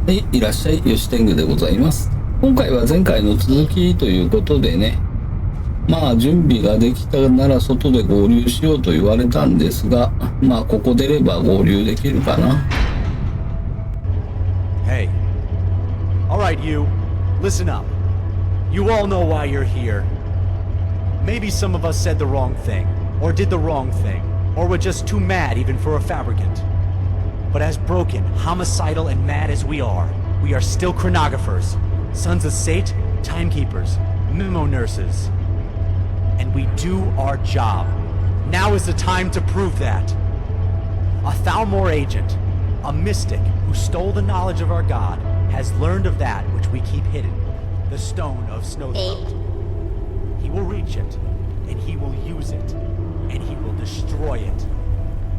はい、いらっしゃい、吉天狗でございます。今回は前回の続きということでね、まあ準備ができたなら外で合流しようと言われたんですが、まあここ出れば合流できるかな。Hey. Alright, you. Listen up. You all know why you're here. Maybe some of us said the wrong thing, or did the wrong thing, or were just too mad even for a fabricant. But as broken, homicidal, and mad as we are still chronographers, sons of Sate, timekeepers, memo nurses. And we do our job. Now is the time to prove that. A Thalmor agent, a mystic who stole the knowledge of our god, has learned of that which we keep hidden, the stone of Snowthroat. He will reach it, and he will use it, and he will destroy it.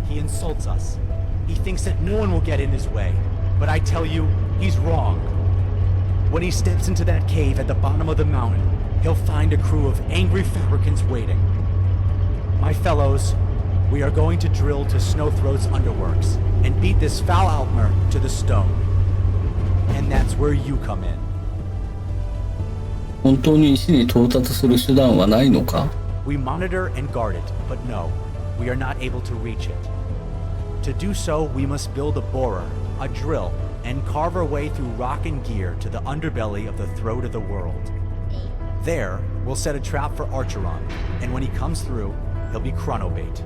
He insults us. He thinks that no one will get in his way, but I tell you, he's wrong. When he steps into that cave at the bottom of the mountain, he'll find a crew of angry fabricants waiting. My fellows, we are going to drill to Snowthroat's underworks and beat this foul Altmer to the stone. And that's where you come in. 本当に石に到達する手段はないのか? We monitor and guard it, but no, we are not able to reach it. To do so, we must build a borer, a drill, and carve our way through rock and gear to the underbelly of the throat of the world. There, we'll set a trap for Archeron, and when he comes through, he'll be chronobait.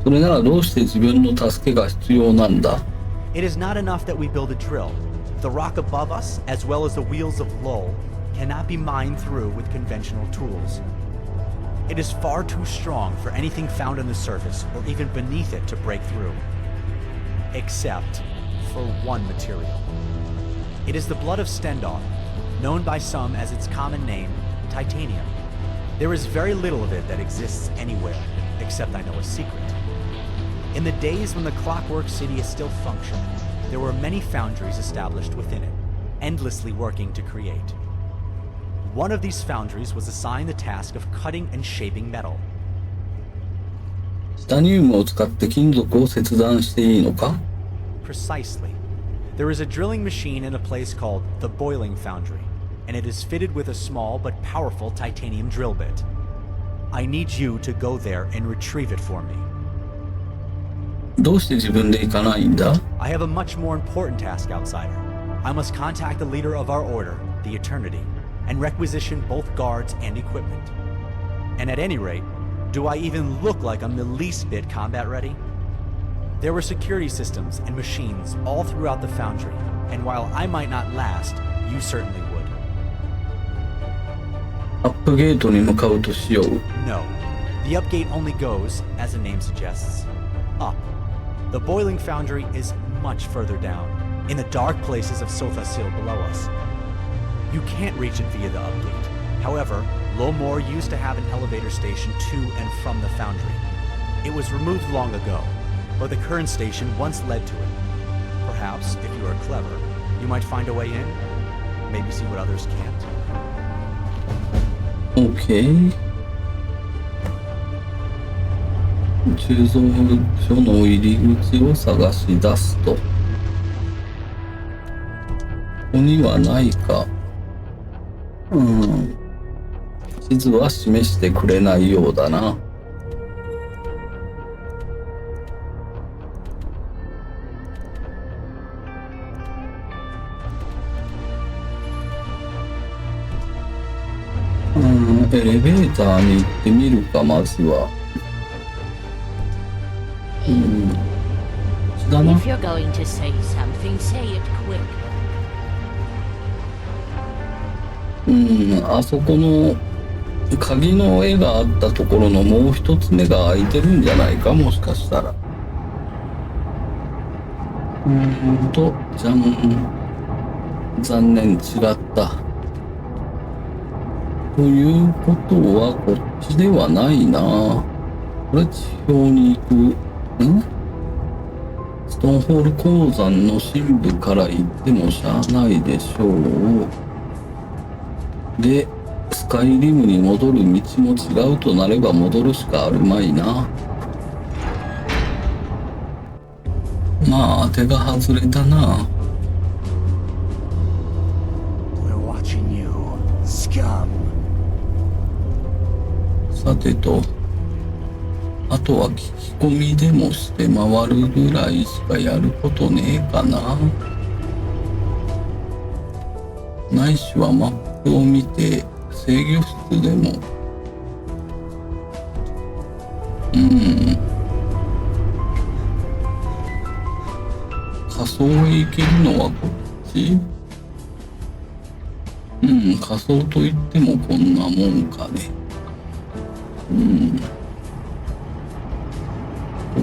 それならどうして自分の助けが必要なんだ? It is not enough that we build a drill. The rock above us, as well as the wheels of Lull, cannot be mined through with conventional tools. It is far too strong for anything found on the surface or even beneath it to break through. Except for one material. It is the blood of Stendar, known by some as its common name, titanium. There is very little of it that exists anywhere, except I know a secret. In the days when the Clockwork City is still functioning, there were many foundries established within it, endlessly working to create. One of these foundries was assigned the task of cutting and shaping metal. チタニウムを使って金属を切断していいのか? Precisely. There is a drilling machine in a place called the Boiling Foundry, and it is fitted with a small but powerful titanium drill bit. I need you to go there and retrieve it for me. どうして自分で行かないんだ? I have a much more important task, outsider. I must contact the leader of our order, the Eternity, and requisition both guards and equipment. And at any rate, do I even look like I'm the least bit combat ready? There were security systems and machines all throughout the foundry, and while I might not last, you certainly would. アップゲートに向かうとしよう. No. The upgate only goes, as the name suggests, up. The Boiling Foundry is much further down, in the dark places of Sothasil below us. You can't reach it via the upgate. However, Lomor used to have an elevator station to and from the foundry. It was removed long ago, but the current station once led to it. Perhaps, if you are clever, you might find a way in. Maybe see what others can't. Okay. 鋳造所の入り口を探し出すと。ここにはないか。地図は示してくれないようだな。エレベーターに行ってみるか、まずは。だな。If you're going to say something, say it quick. あそこの鍵の絵があったところのもう一つ目が開いてるんじゃないか、もしかしたら。じゃん。残念、違った。ということはこっちではないな。これ地表に行く。ストーンホール鉱山の深部から行ってもしゃあないでしょう。で、スカイリムに戻る道も違うとなれば戻るしかあるまいな。まあ当てが外れたな。come. さてと、あとは聞き込みでもして回るぐらいしかやることねえかな。ないしはマップを見て制御室でも仮想へ行けるのはこっち。仮想といってもこんなもんかね。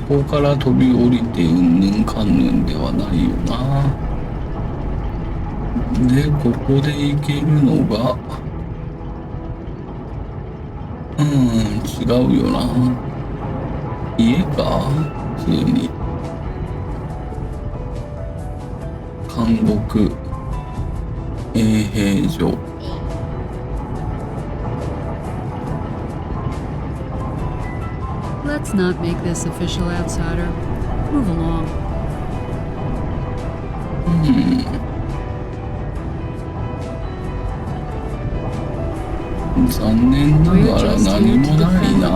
ここから飛び降りてうんぬんかんぬんではないよな。で、ここで行けるのが違うよな。家か普通に。監獄衛兵所。Let's not make this official, outsider. Move along. 残念ながら何もないな。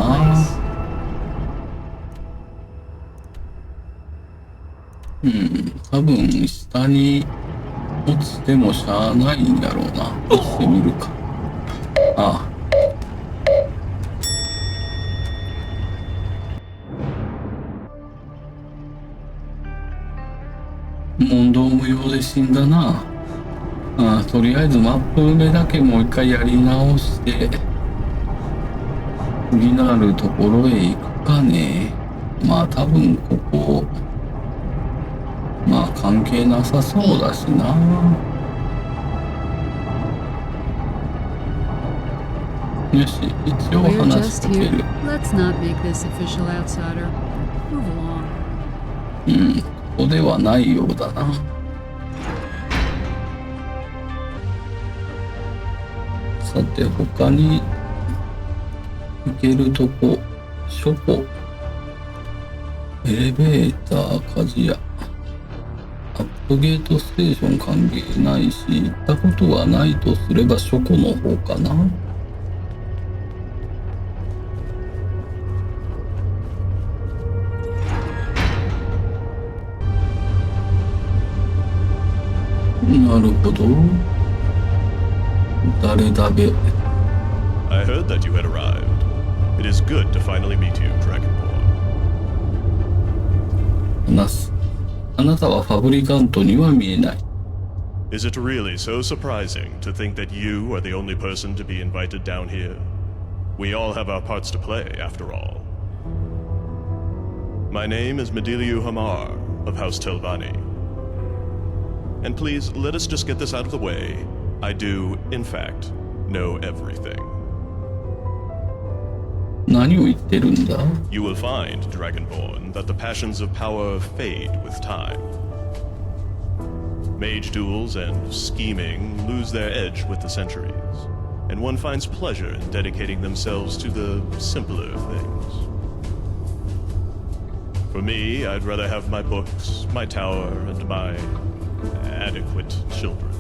多分下に落ちてもしゃあないんだろうな。落ちてみるか。ああ。問答無用で死んだな。とりあえずマップ埋めだけもう一回やり直して次のあるところへ行くかね。まあ多分ここまあ関係なさそうだしな。よし、一応 We're 話し just かけ here. る。 Let's not make this official, outsider. Move along. ここではないようだな。さて他に行けるとこ、書庫、エレベーター、鍛冶屋、アップゲートステーション関係ないし、行ったことはないとすれば書庫の方かな。なるほど。誰だべ。I heard that you had arrived. It is good to finally meet you, Dragonborn. 話す。あなたはファブリカントには見えない。Is it really so surprising to think that you are the only person to be invited down here? We all have our parts to play, after all. My name is Mediliu Hamar of House Telvanni. And please, let us just get this out of the way. I do, in fact, know everything. 何を言ってるんだ？ You will find, Dragonborn, that the passions of power fade with time. Mage duels and scheming lose their edge with the centuries, and one finds pleasure in dedicating themselves to the simpler things. For me, I'd rather have my books, my tower, and my adequate children.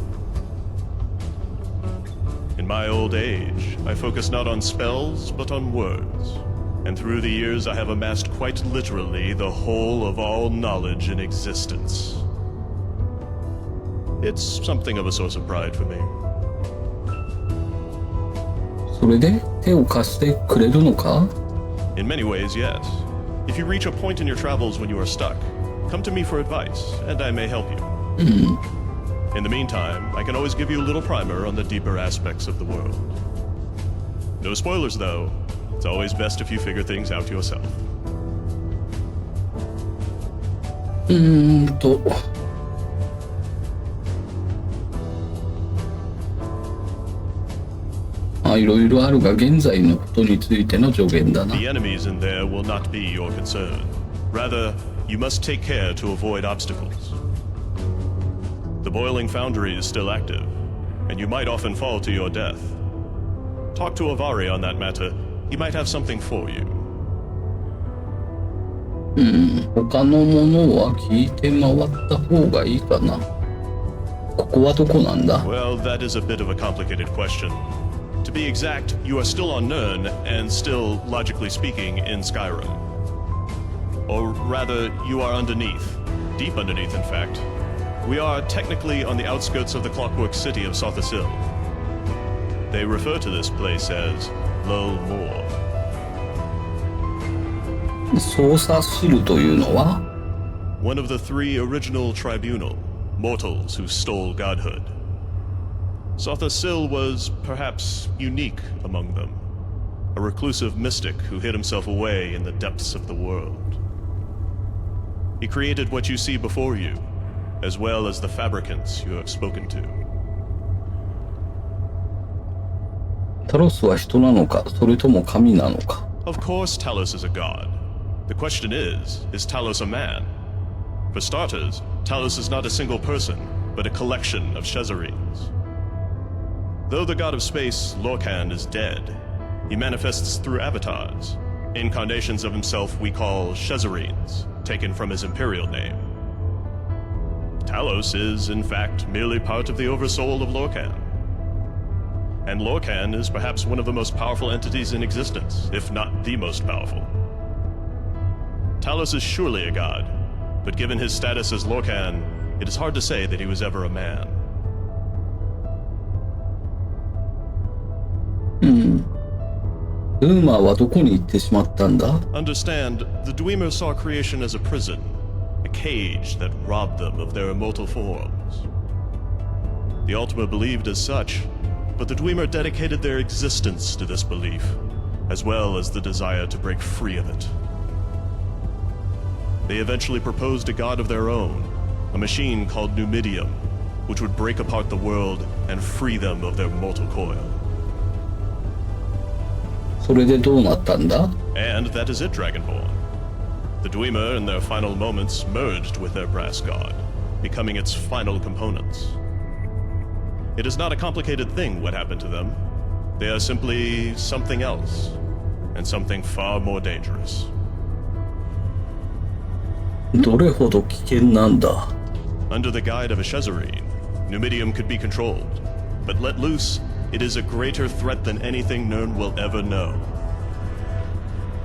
In my old age, I focus not on spells, but on words. And through the years, I have amassed quite literally the whole of all knowledge in existence. It's something of a source of pride for me. それで手を貸してくれるのか？ In many ways, yes. If you reach a point in your travels when you are stuck, come to me for advice, and I may help you. In the meantime, I can always give you a little primer on the deeper aspects of the world. No spoilers, though. It's always best if you figure things out yourself. いろいろあるが現在のことについての助言だな。 The enemies in there will not be your concern. Rather, you must take care to avoid obstacles. The boiling foundry is still active, and you might often fall to your death. Talk to Avari on that matter. He might have something for you. 他のものは聞いて回った方がいいかな。ここはどこなんだ？ Well, that is a bit of a complicated question. To be exact, you are still on Nirn and still, logically speaking, in Skyrim. Or rather, you are underneath. Deep underneath, in fact. We are technically on the outskirts of the clockwork city of Sothasil. They refer to this place as Lull Moor. 操作シルというのは One of the three original tribunal, mortals who stole godhood. Sothasil was perhaps unique among them, a reclusive mystic who hid himself away in the depths of the world. He created what you see before you, as well as the fabricants you have spoken to. タロスは人なのか、それとも神なのか。 Of course Talos is a god. The question is Talos a man? For starters, Talos is not a single person, but a collection of Shezarines. Though the god of space, Lorcan, is dead, he manifests through avatars, incarnations of himself we call Shezarines, taken from his imperial name. Talos is, in fact, merely part of the oversoul of Lorcan. And Lorcan is perhaps one of the most powerful entities in existence, if not the most powerful. Talos is surely a god, but given his status as Lorcan, it is hard to say that he was ever a man. ルーマーはどこに行ってしまったんだ Understand, the Dwemer saw creation as a prison, a cage that robbed them of their immortal forms. The Ultima believed as such, but the Dwemer dedicated their existence to this belief, as well as the desire to break free of it. They eventually proposed a god of their own, a machine called Numidium, which would break apart the world and free them of their mortal coil. それでどうなったんだ And that is it, Dragonborn. The Dwemer, in their final moments, merged with their brass god, becoming its final components. It is not a complicated thing what happened to them. They are simply something else, and something far more dangerous. どれほど危険なんだ Under the guide of a Shezarine, Numidium could be controlled, but let loose, it is a greater threat than anything Nirn will ever know.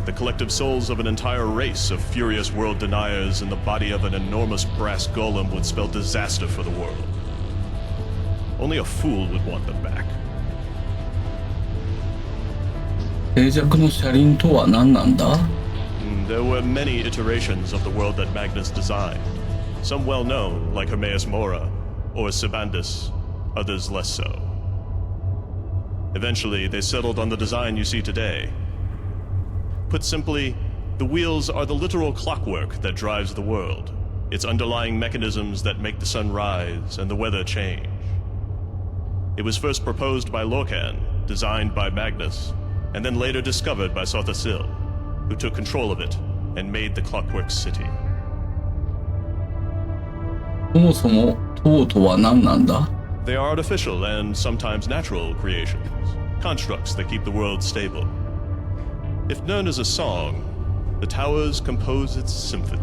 The collective souls of an entire race of furious world deniers in the body of an enormous brass golem would spell disaster for the world. Only a fool would want them back. 静寂の車輪とは何なんだ There were many iterations of the world that Magnus designed. Some well known, like Hermaeus Mora, or Sibandus, others less so. Eventually, they settled on the design you see today. Put simply, the wheels are the literal clockwork that drives the world, its underlying mechanisms that make the sun rise and the weather change. It was first proposed by Lorcan, designed by Magnus, and then later discovered by Sothasil, who took control of it and made the clockwork city. そもそも塔とは何なんだ They are artificial and sometimes natural creations, constructs that keep the world stable. If Nirn is a song, the towers compose its symphony.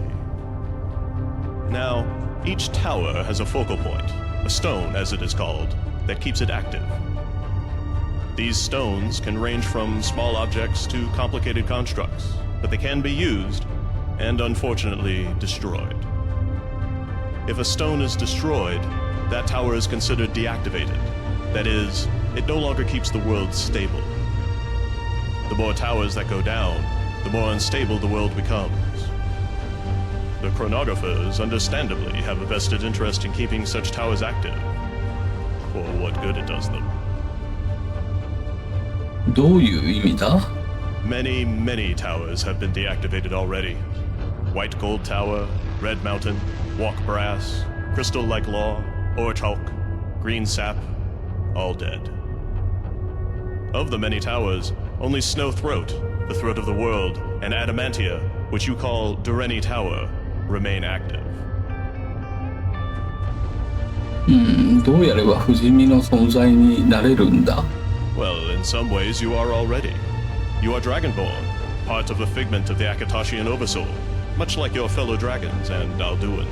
Now, each tower has a focal point, a stone as it is called, that keeps it active. These stones can range from small objects to complicated constructs, but they can be used and unfortunately destroyed. If a stone is destroyed, that tower is considered deactivated. That is, it no longer keeps the world stable. The more towers that go down, the more unstable the world becomes. The chronographers, understandably, have a vested interest in keeping such towers active, for what good it does them. どういう意味だ Many, many towers have been deactivated already. White Gold Tower, Red Mountain, Walk Brass, Crystal Like Law, Orchalk, Green Sap, all dead. Of the many towers, only Snow Throat, the throat of the world, and Adamantia, which you call Dureni Tower, remain active. どうやれば不死身の存在になれるんだ Well, in some ways you are already. You are Dragonborn, part of a figment of the Akatashian Oversoul, much like your fellow dragons and Alduin.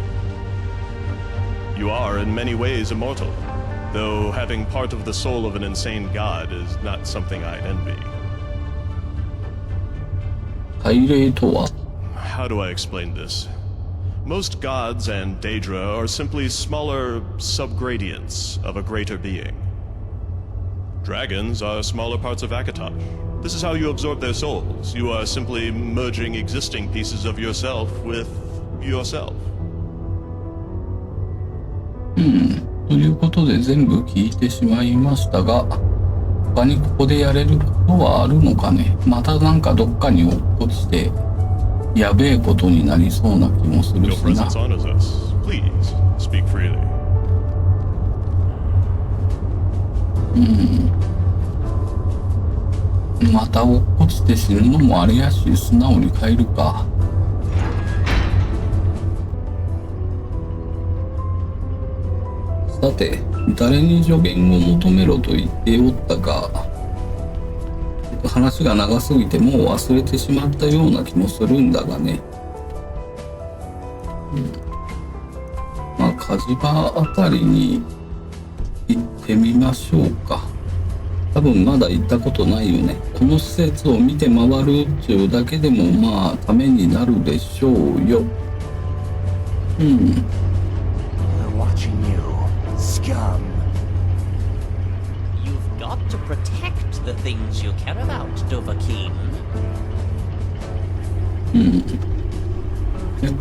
You are in many ways immortal. though having part of the soul of an insane god is not something I'd envy. 大霊とは How do I explain this? Most gods and Daedra are simply smaller subgradients of a greater being. Dragons are smaller parts of Akatosh. This is how you absorb their souls. You are simply merging existing pieces of yourself with yourself. ということで全部聞いてしまいましたが、他にここでやれることはあるのかね。またなんかどっかに落っこちてやべえことになりそうな気もする Your しな。 presence honors us. Please speak freely. また落っこちて死ぬのもあれやし、素直に帰るか。さて、誰に助言を求めろと言っておったか、話が長すぎてもう忘れてしまったような気もするんだがね。まあ火事場あたりに行ってみましょうか。多分まだ行ったことないよね。この施設を見て回るっていうだけでもまあためになるでしょうよ。They're watching you, scum. You've got to protect the things you care about, Dovahkiin.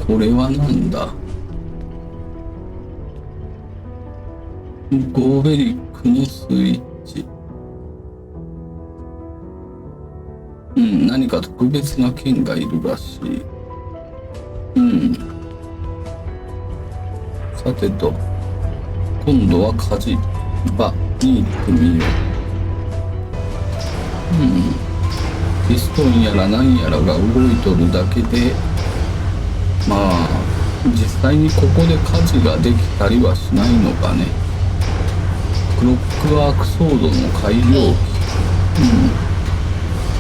これはなんだ。ゴーベリックのスイッチ。何か特別な剣がいるらしい。さてと、今度は火事場に行ってみよう。ピストンやら何やらが動いとるだけで、まあ実際にここで火事ができたりはしないのかね。クロックワークソードの改良機。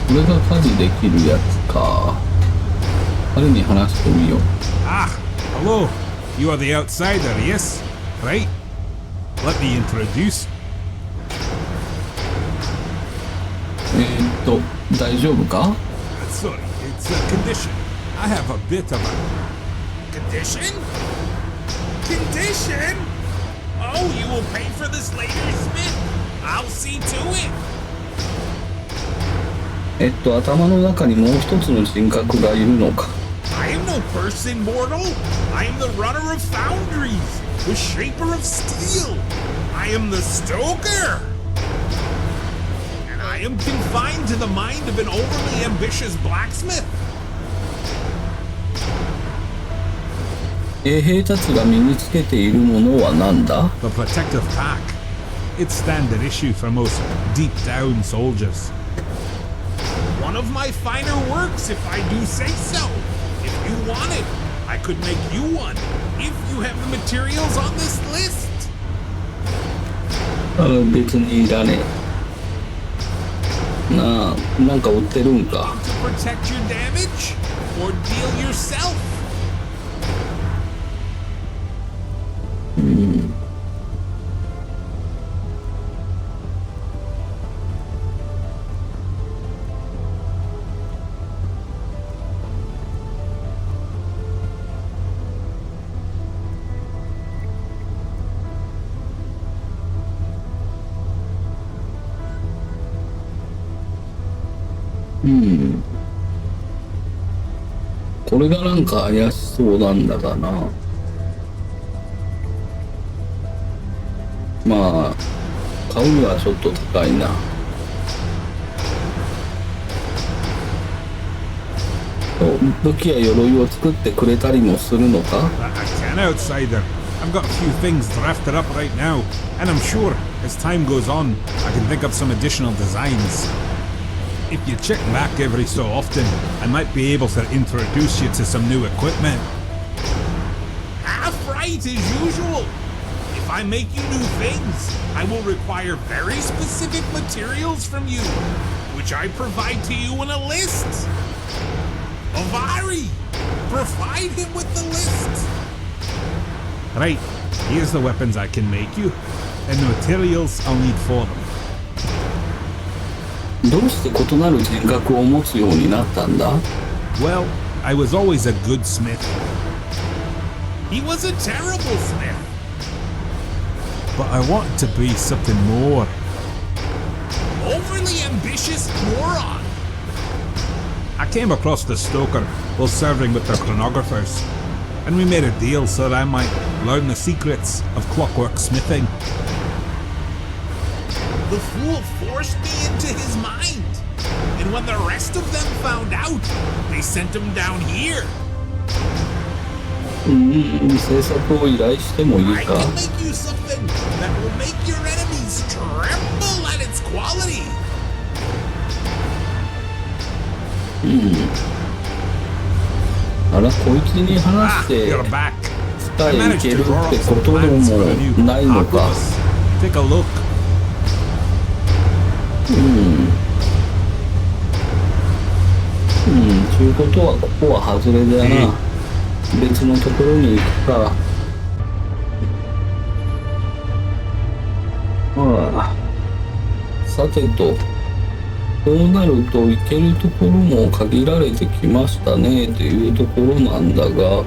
これが火事できるやつか。彼に話してみよう。Ah, hello. You are the outsider, yes? Right? Let me introduce. 大丈夫か？ Sorry, it's a condition. I have a bit of a... Condition? Condition? Oh, you will pay for this later, Smith. I'll see to it. 頭の中にもう一つの人格がいるのか。I am no person, mortal. I am the runner of foundries, the shaper of steel. I am the stoker. And I am confined to the mind of an overly ambitious blacksmith. 衛兵たちが身につけているものは何だ？ The protective pack. It's standard issue for most deep down soldiers. One of my finer works, if I do say so. If you want it, I could make you one. If you have the materials on this list. 別にいらねえ。なんか売ってるんか。 To protect your damage or deal yourself. これがなんか怪しそうなんだがな。まあ買うにはちょっと高いな。武器や鎧を作ってくれたりもするのか？ I can, outsider. I've got a few things drafted up right now, and I'm sure as time goes on, I can think up some additional designs. If you check back every so often, I might be able to introduce you to some new equipment. Half right as usual. If I make you new things, I will require very specific materials from you, which I provide to you in a list. Avari, provide him with the list. Right, Here's the weapons I can make you, and the materials I'll need for them. どうして異なる人格を持つようになったんだ？ Well, I was always a good smith. He was a terrible smith. But I wanted to be something more. Overly ambitious moron! I came across the stoker while serving with the chronographers, and we made a deal so that I might learn the secrets of clockwork smithing. The fool forced me into his mind, and when the rest of them found out, they sent him down here. 制作を依頼してもいい I か？ can make you something that will make your enemies tremble at its quality. あら、こいつに話 Ah, して you're back. 使 I いい managed け to る draw って up こ some とで plans for a new もないのか？ arquebus. Take a look. ということはここは外れだな。別のところに行くか。さてと、こうなると行けるところも限られてきましたねというところなんだが、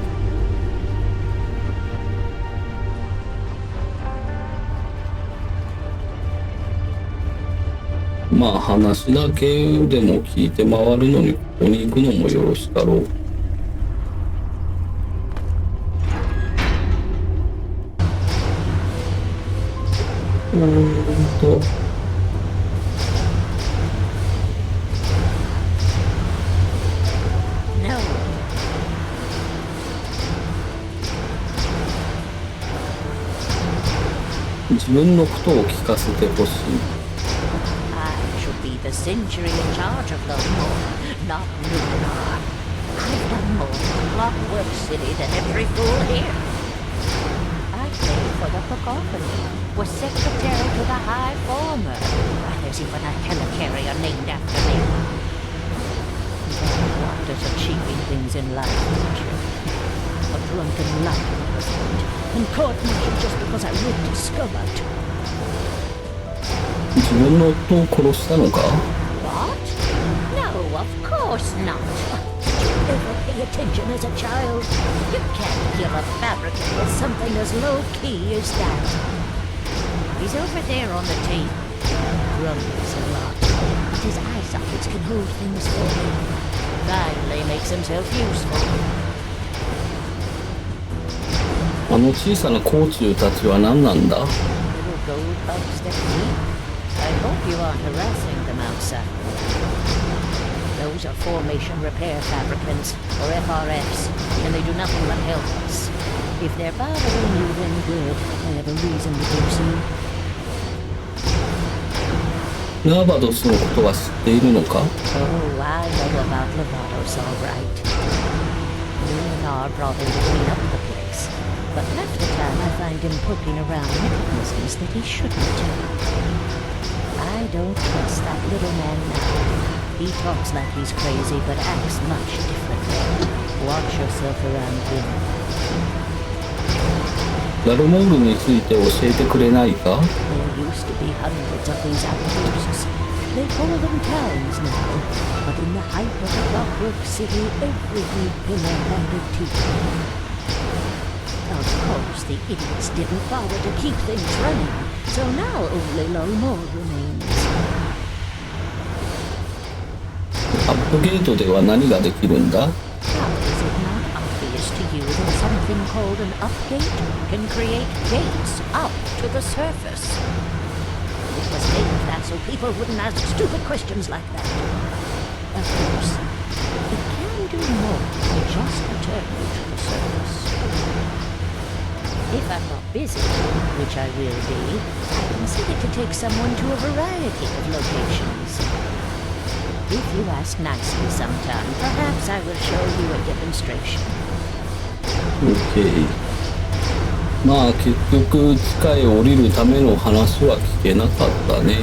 まあ話だけでも聞いて回るのにここに行くのもよろしかろう。No. 自分のことを聞かせてほしい。I should be the century in charge of Lull, not Lunar. I've done more in Clockwork City than every fool here. I played for the Cacophony, was secretary to the High Former. Why, there's even a helicarrier named after me. What does achieving things in life teach you? A drunken liar was it, and court-martial just because I ripped his skull out. 自分の夫を殺したのか？ What? No, of course not. Did you ever pay attention as a child? You can't kill a fabricant with something as low-key as that. He's over there on the table. Grumbles a lot, but his eye sockets can hold things for him. Finally makes himself useful. あの小さな甲虫たちは何なんだ？ Little gold bugs that eat. I hope you aren't harassing them outside. Those are formation repair fabricants, or FRFs, and they do nothing but help us. If they're bothering you, then good. I have a reason to do so. ナーバドスのことは知っているのか？ Oh, I know about Levados, all right. Lunar brought him to clean up the place, but half the time I find him poking around mechanisms that he shouldn't. I don't trust that little man now. He talks like he's crazy, but acts much differently. Watch yourself around him. ラルモールについて教えてくれないか？ There used to be hundreds of these outposts. They call them towns now. But in the height of the Clockwork City, every new pillar had a teacher. Of course, the idiots didn't bother to keep things running, so now only Lull remains. アップゲートでは何ができるんだ？ How is it not obvious to you that something called an upgate can create gates up to the surface? It was made of that so people wouldn't ask stupid questions like that. Of course, it can do more than just return you to the surface. If I'm not busy, which I will be, I can set it to take someone to a variety of locations. If you ask nicely sometime, perhaps I will show you a demonstration. OK。まあ結局地下へ降りるための話は聞けなかったね。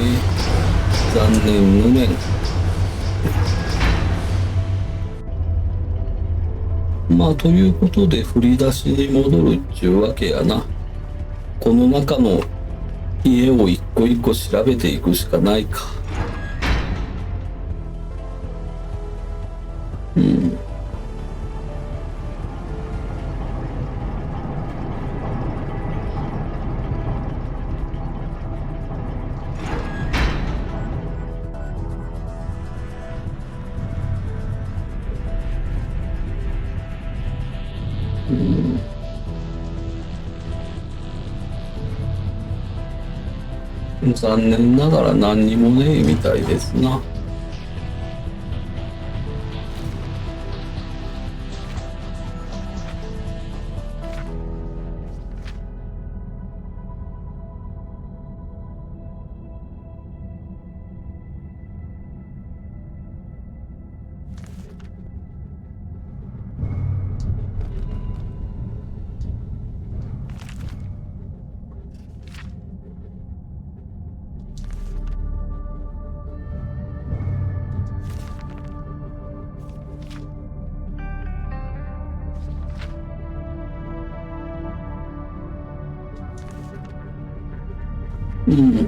残念無念。まあということで振り出しに戻るっちゅうわけやな。この中の家を一個一個調べていくしかないか。残念ながら何にもねえみたいですな。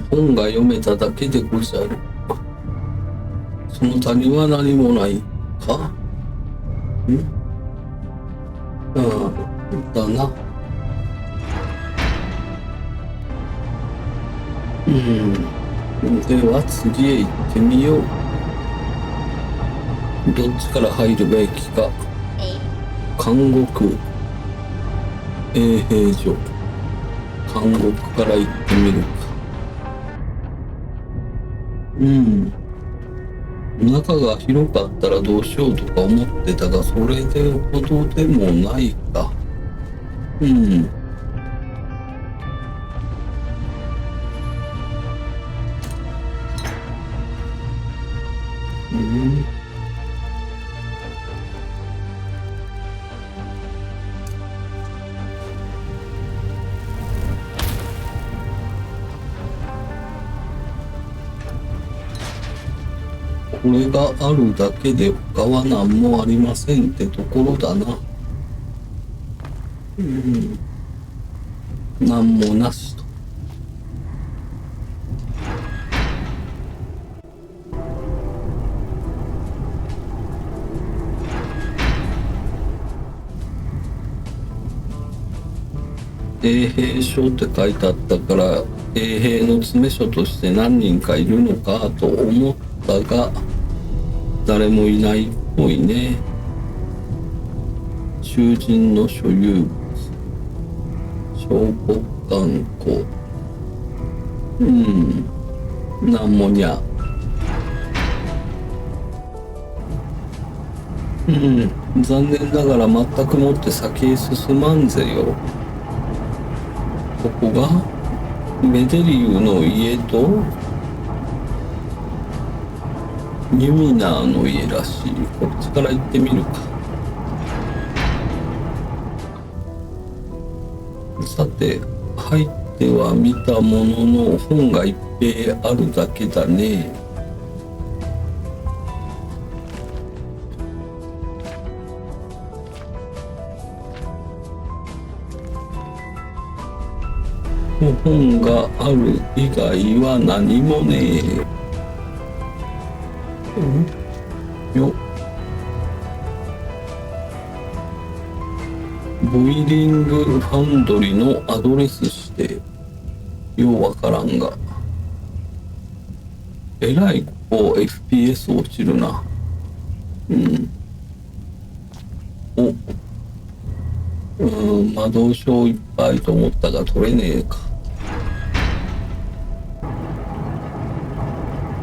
本が読めただけでござる。その他には何もないか。だな。では次へ行ってみよう。どっちから入るべきか。監獄衛兵所。監獄から行ってみるか。中が広かったらどうしようとか思ってたが、それでほどでもないか。これがあるだけで他は何もありませんってところだな。何もなしと。衛兵所って書いてあったから、衛兵の詰め所として何人かいるのかと思ったが、誰もいないっぽいね。囚人の所有物、彫刻観光。なんもにゃ。残念ながら全くもって先へ進まんぜよ。ここがメデリウの家とユミナーの家らしい。こっちから行ってみるか。さて、入ってはみたものの本がいっぺいあるだけだね。本がある以外は何もねえ。よ。ボイリングファンドリのアドレス指定。ようわからんが。えらいこう FPS 落ちるな。魔導書いっぱいと思ったが取れねえか。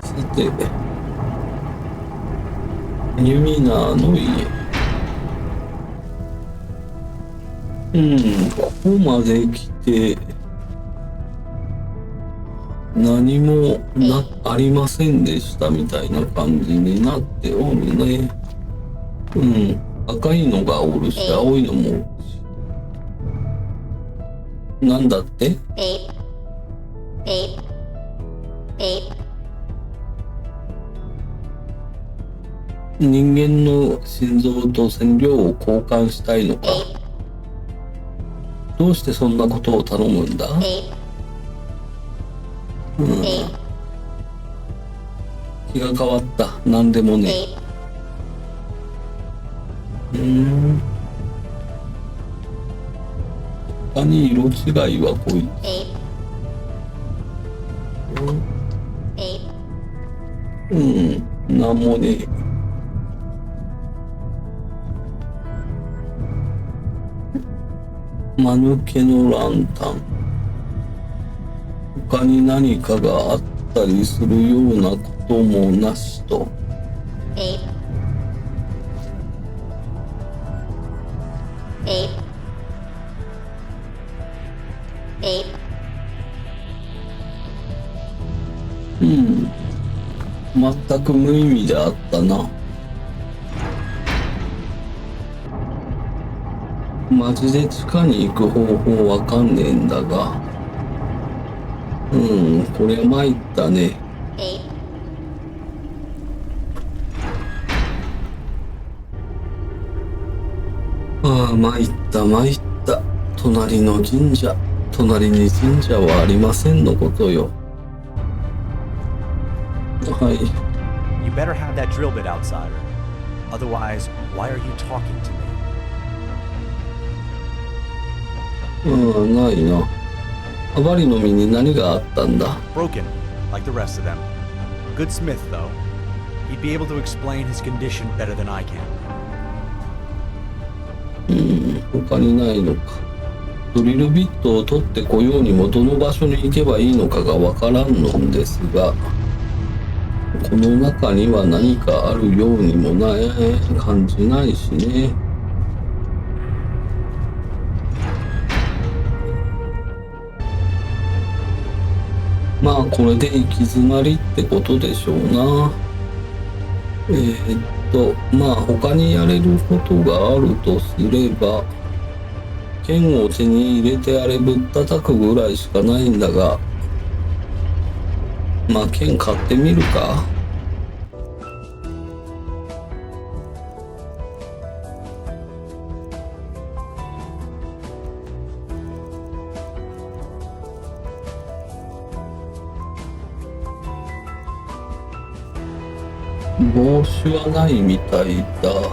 さて、ユミナーの家。ここまで来て何もありませんでしたみたいな感じになっておるね。赤いのがおるし、青いのもおるし。なんだって？人間の心臓と染料を交換したいのか。どうしてそんなことを頼むんだ？気が変わった。なんでもね。他に色違いはこいつ。なんもねえ。間抜けのランタン。他に何かがあったりするようなこともなしと。全く無意味であったな。マジで地下に行く方法わかんねえんだが。これ参ったね。参った。隣の神社。隣に神社はありませんのことよ。はい。You better have that drill bit, outsider. Otherwise, why are you talking to me? ないな。アバリの身に何があったんだ？ Broken, like the rest of them. Good smith, though. He'd be able to explain his condition better than I can. 他にないのか。ドリルビットを取ってこようにもどの場所に行けばいいのかがわからんのですが、この中には何かあるようにもない感じないしね。まあこれで行き詰まりってことでしょうな。まあ他にやれることがあるとすれば、剣を手に入れてあれぶったたくぐらいしかないんだが、まあ剣買ってみるか。帽子はないみたいだ。You've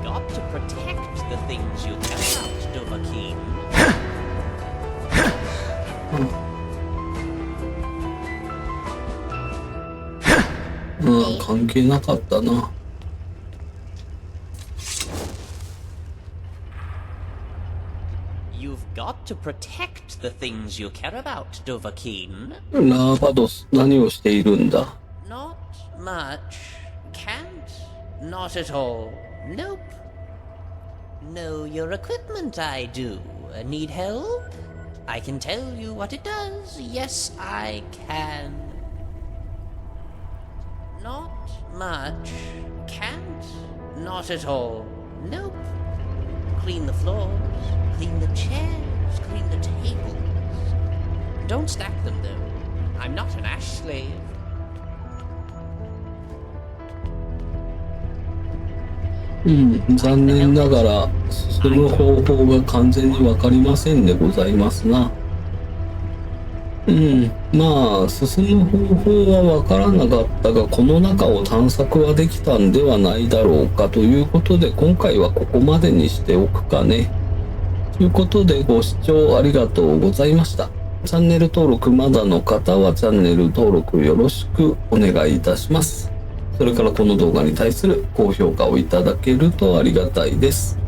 got to protect the things you care about, Dovahkiin. 関係なかったな。You've got to protect the things you care about, Dovahkiin. ラーバドス、何をしているんだ？ Not much. Can't. Not at all. Nope. Know your equipment, I do. Need help? I can tell you what it does. Yes, I can. Not much. Can't. Not at all. Nope. Clean the floors. Clean the chairs. Clean the tables. Don't stack them, though. I'm not an ash slave. 残念ながら進む方法が完全に分かりませんでございますな。まあ進む方法は分からなかったが、この中を探索はできたんではないだろうかということで、今回はここまでにしておくかね。ということでご視聴ありがとうございました。チャンネル登録まだの方はチャンネル登録よろしくお願いいたします。それからこの動画に対する高評価をいただけるとありがたいです。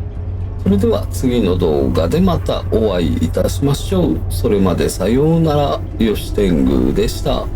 それでは次の動画でまたお会いいたしましょう。それまでさようなら。よし天狗でした。